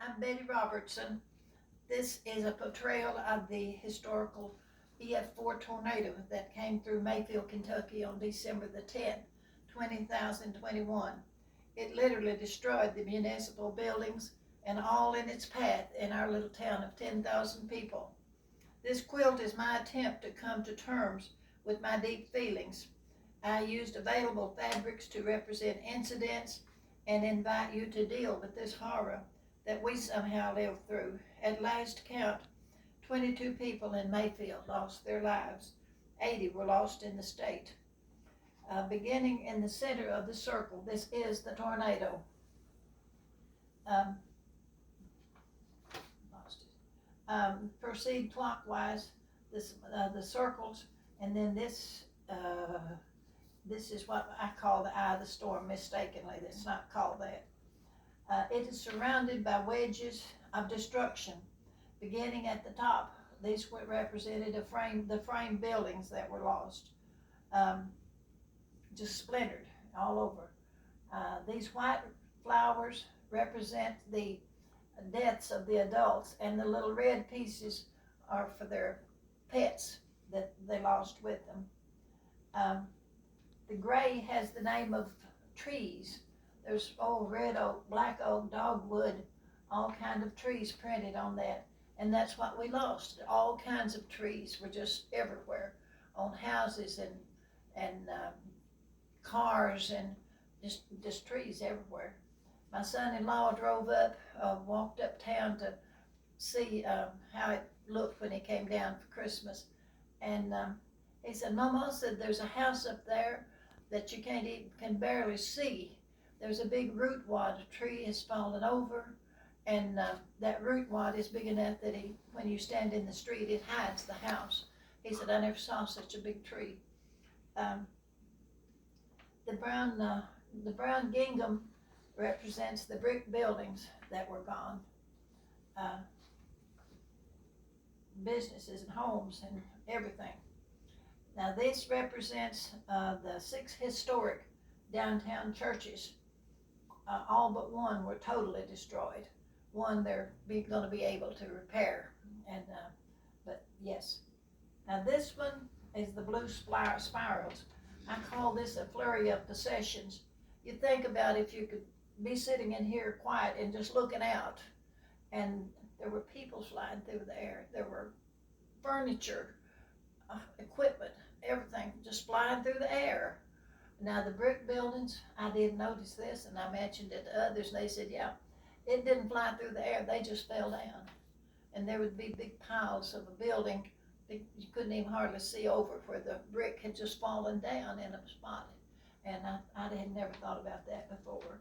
I'm Bettye Robertson. This is a portrayal of the historical EF4 tornado that came through Mayfield, Kentucky on December the 10th, 2021. It literally destroyed the municipal buildings and all in its path in our little town of 10,000 people. This quilt is my attempt to come to terms with my deep feelings. I used available fabrics to represent incidents and invite you to deal with this horror that we somehow lived through. At last count, 22 people in Mayfield lost their lives. 80 were lost in the state. Beginning in the center of the circle, this is the tornado. Proceed clockwise, the circles, and then this is what I call the eye of the storm mistakenly. It's not called that. It is surrounded by wedges of destruction. Beginning at the top, these represented the frame buildings that were lost, just splintered all over. These white flowers represent the deaths of the adults, and the little red pieces are for their pets that they lost with them. The gray has the name of trees. There's red oak, black oak, dogwood, all kinds of trees printed on that. And that's what we lost. All kinds of trees were just everywhere on houses and cars and just trees everywhere. My son-in-law drove up, walked uptown to see how it looked when he came down for Christmas. And he said, Mama said, there's a house up there that you can barely see. There's a big root wad, a tree has fallen over, and that root wad is big enough that when you stand in the street, it hides the house. He said, I never saw such a big tree. The brown gingham represents the brick buildings that were gone. Businesses and homes and everything. Now this represents the 6 historic downtown churches. All but one were totally destroyed. One they're going to be able to repair, but yes. Now this one is the blue spirals. I call this a flurry of possessions. You think about if you could be sitting in here quiet and just looking out, and there were people flying through the air. There were furniture, equipment, everything just flying through the air. Now the brick buildings, I did notice this, and I mentioned it to others, and they said, yeah, it didn't fly through the air, they just fell down. And there would be big piles of a building that you couldn't even hardly see over, where the brick had just fallen down in a spot. And I had never thought about that before.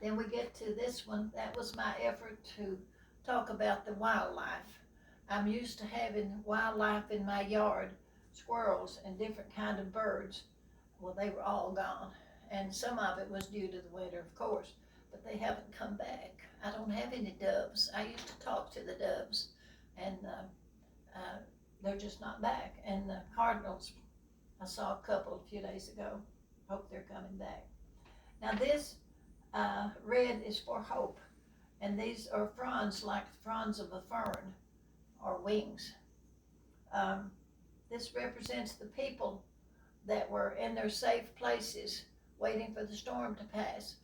Then we get to this one. That was my effort to talk about the wildlife. I'm used to having wildlife in my yard, squirrels and different kind of birds. Well, they were all gone, and some of it was due to the winter, of course, but they haven't come back. I don't have any doves. I used to talk to the doves, and they're just not back. And the cardinals, I saw a couple a few days ago. Hope they're coming back. Now this red is for hope, and these are fronds like the fronds of a fern or wings. This represents the people that were in their safe places waiting for the storm to pass.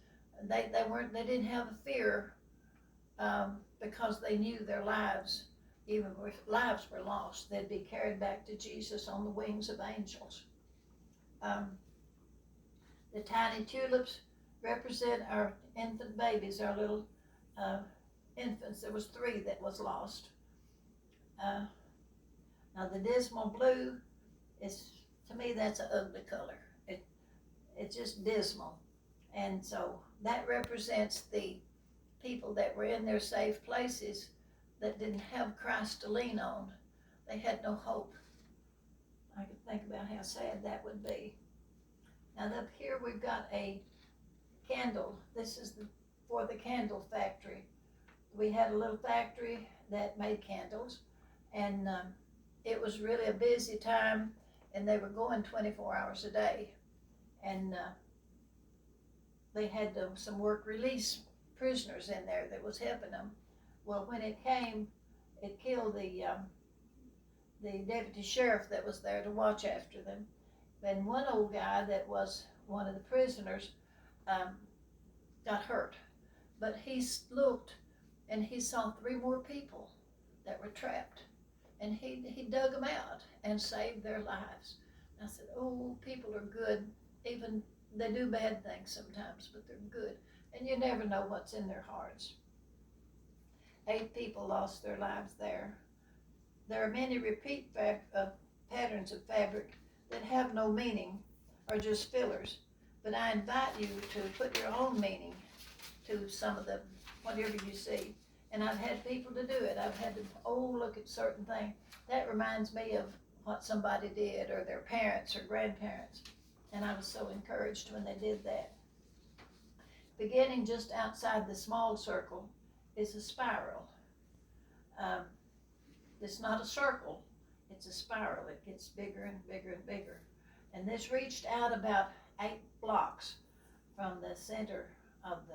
They didn't have a fear because they knew their lives, even if lives were lost, they'd be carried back to Jesus on the wings of angels. The tiny tulips represent our infant babies, our little infants. There was 3 that was lost. Now the dismal blue is, to me, that's an ugly color. It's just dismal. And so that represents the people that were in their safe places that didn't have Christ to lean on. They had no hope. I could think about how sad that would be. Now up here we've got a candle. This is for the candle factory. We had a little factory that made candles, and it was really a busy time, and they were going 24 hours a day. And they had some work release prisoners in there that was helping them. Well, when it came, it killed the deputy sheriff that was there to watch after them. Then one old guy that was one of the prisoners got hurt, but he looked and he saw 3 more people that were trapped, and he dug them out and saved their lives. I said, oh, people are good. Even they do bad things sometimes, but they're good, and you never know what's in their hearts. 8 people lost their lives there. There are many repeat patterns of fabric that have no meaning or just fillers, but I invite you to put your own meaning to some of the whatever you see. And I've had people to do it. I've had to look at certain things. That reminds me of what somebody did, or their parents or grandparents, and I was so encouraged when they did that. Beginning just outside the small circle is a spiral. It's not a circle, it's a spiral. It gets bigger and bigger and bigger. And this reached out about 8 blocks from the center of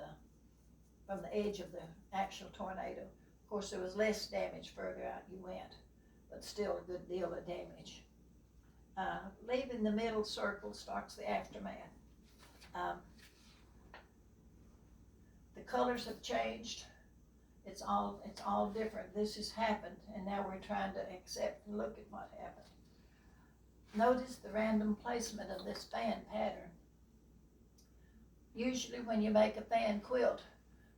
from the edge of the actual tornado. Of course, there was less damage further out you went, but still a good deal of damage. Leaving the middle circle starts the aftermath. The colors have changed. It's all different. This has happened, and now we're trying to accept and look at what happened. Notice the random placement of this fan pattern. Usually when you make a fan quilt,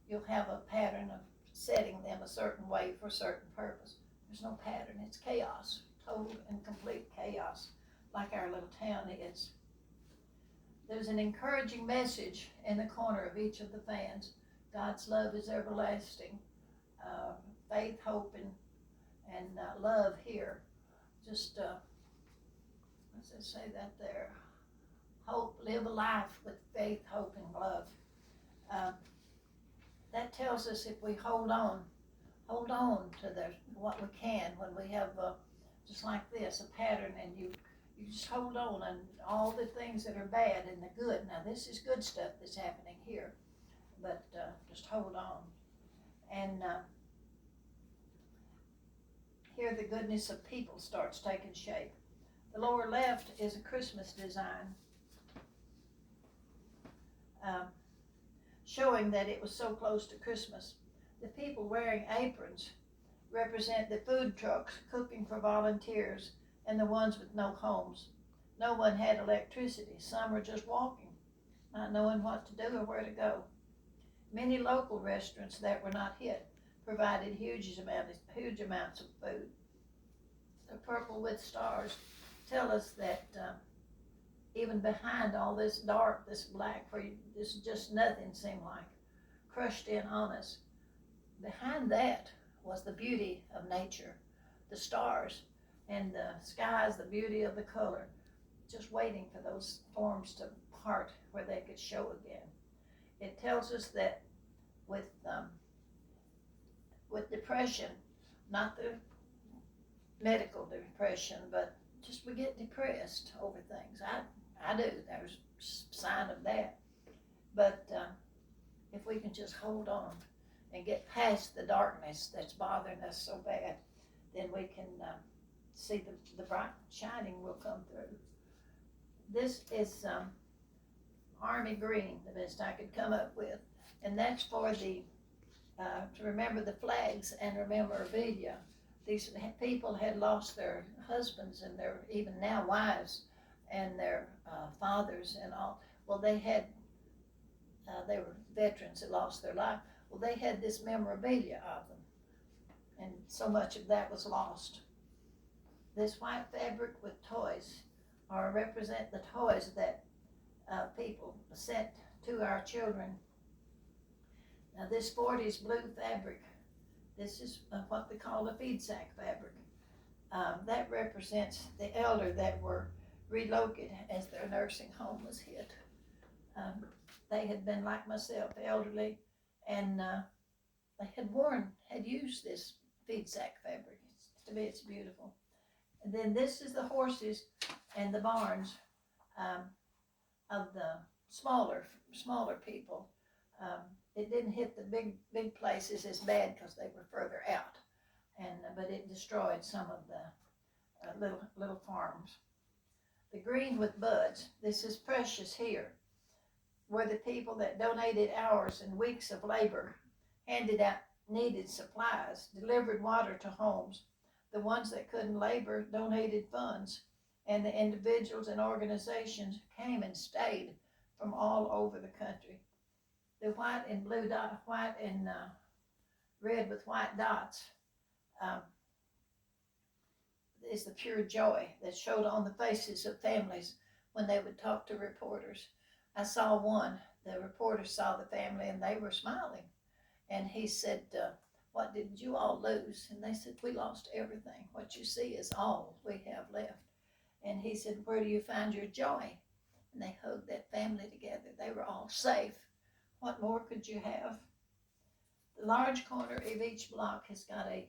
you'll have a pattern of setting them a certain way for a certain purpose. There's no pattern. It's chaos, total and complete chaos, like our little town is. There's an encouraging message in the corner of each of the fans. God's love is everlasting. Faith, hope, and love here. Just, let's just say that there. Hope, live a life with faith, hope, and love. That tells us if we hold on to what we can when we have just like this, a pattern, and you just hold on, and all the things that are bad and the good. Now this is good stuff that's happening here, but just hold on. And here the goodness of people starts taking shape. The lower left is a Christmas design, showing that it was so close to Christmas. The people wearing aprons represent the food trucks cooking for volunteers and the ones with no homes. No one had electricity. Some were just walking, not knowing what to do or where to go. Many local restaurants that were not hit provided huge amounts of food. The purple with stars tell us that even behind all this dark, this black, where this just nothing seemed like, crushed in on us, behind that was the beauty of nature, the stars and the skies, the beauty of the color, just waiting for those forms to part where they could show again. It tells us that with depression, not the medical depression, but just we get depressed over things. I do. There's a sign of that. But if we can just hold on and get past the darkness that's bothering us so bad, then we can see the bright shining will come through. This is army green, the best I could come up with, and that's for the to remember the flags and memorabilia. These people had lost their husbands and their even now wives and their fathers and all. Well, they were veterans that lost their life. Well, they had this memorabilia of them, and so much of that was lost. This white fabric with toys represent the toys that people sent to our children. Now this 40s blue fabric, this is what they call a feed sack fabric. That represents the elder that were relocated as their nursing home was hit. They had been like myself, elderly, and they had used this feed sack fabric. To me, it's beautiful. And then this is the horses and the barns of the smaller people. it didn't hit the big places as bad because they were further out, but it destroyed some of the little farms. The green with buds. This is precious here, where the people that donated hours and weeks of labor handed out needed supplies, delivered water to homes. The ones that couldn't labor donated funds, and the individuals and organizations came and stayed from all over the country. The white and blue dot, white and red with white dots um, is the pure joy that showed on the faces of families when they would talk to reporters. I saw one, the reporter saw the family and they were smiling. And he said, what did you all lose? And they said, we lost everything. What you see is all we have left. And he said, where do you find your joy? And they hugged that family together. They were all safe. What more could you have? The large corner of each block has got a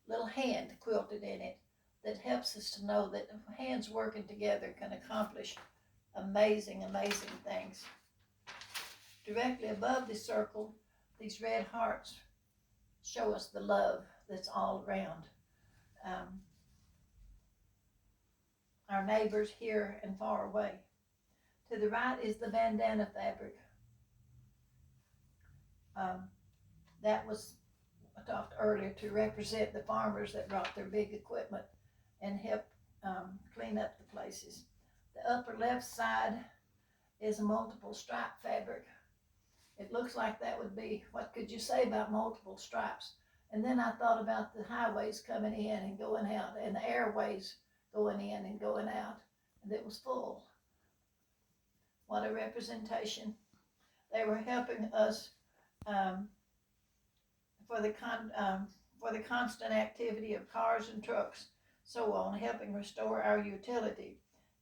little hand quilted in it that helps us to know that hands working together can accomplish amazing, amazing things. Directly above the circle, these red hearts show us the love that's all around. Our neighbors here and far away. To the right is the bandana fabric. That was, I talked earlier, to represent the farmers that brought their big equipment and helped clean up the places. The upper left side is a multiple stripe fabric. It looks like that would be, what could you say about multiple stripes? And then I thought about the highways coming in and going out, and the airways going in and going out, and it was full. What a representation. They were helping us for the constant activity of cars and trucks, so on, helping restore our utility,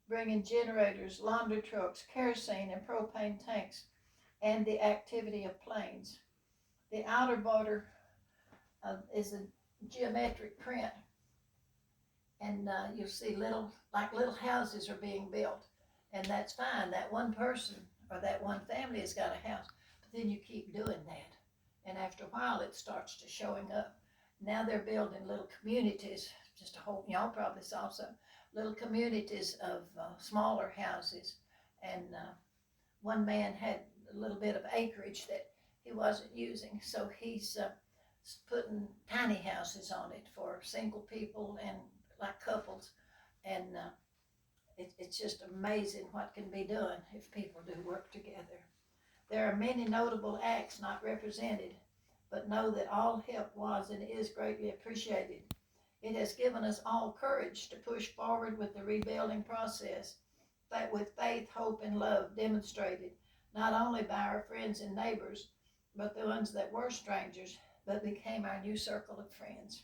bringing generators, laundry trucks, kerosene and propane tanks, and the activity of planes. The outer border is a geometric print, and you'll see little houses are being built, and that's fine. That one person or that one family has got a house, but then you keep doing that, and after a while it starts to showing up. Now they're building little communities, just a whole, y'all probably saw some little communities of smaller houses, and one man had a little bit of acreage that he wasn't using, so he's putting tiny houses on it for single people and like couples, and it's just amazing what can be done if people do work together. There are many notable acts not represented, but know that all help was and is greatly appreciated. It has given us all courage to push forward with the rebuilding process, that with faith, hope, and love demonstrated not only by our friends and neighbors, but the ones that were strangers, but became our new circle of friends.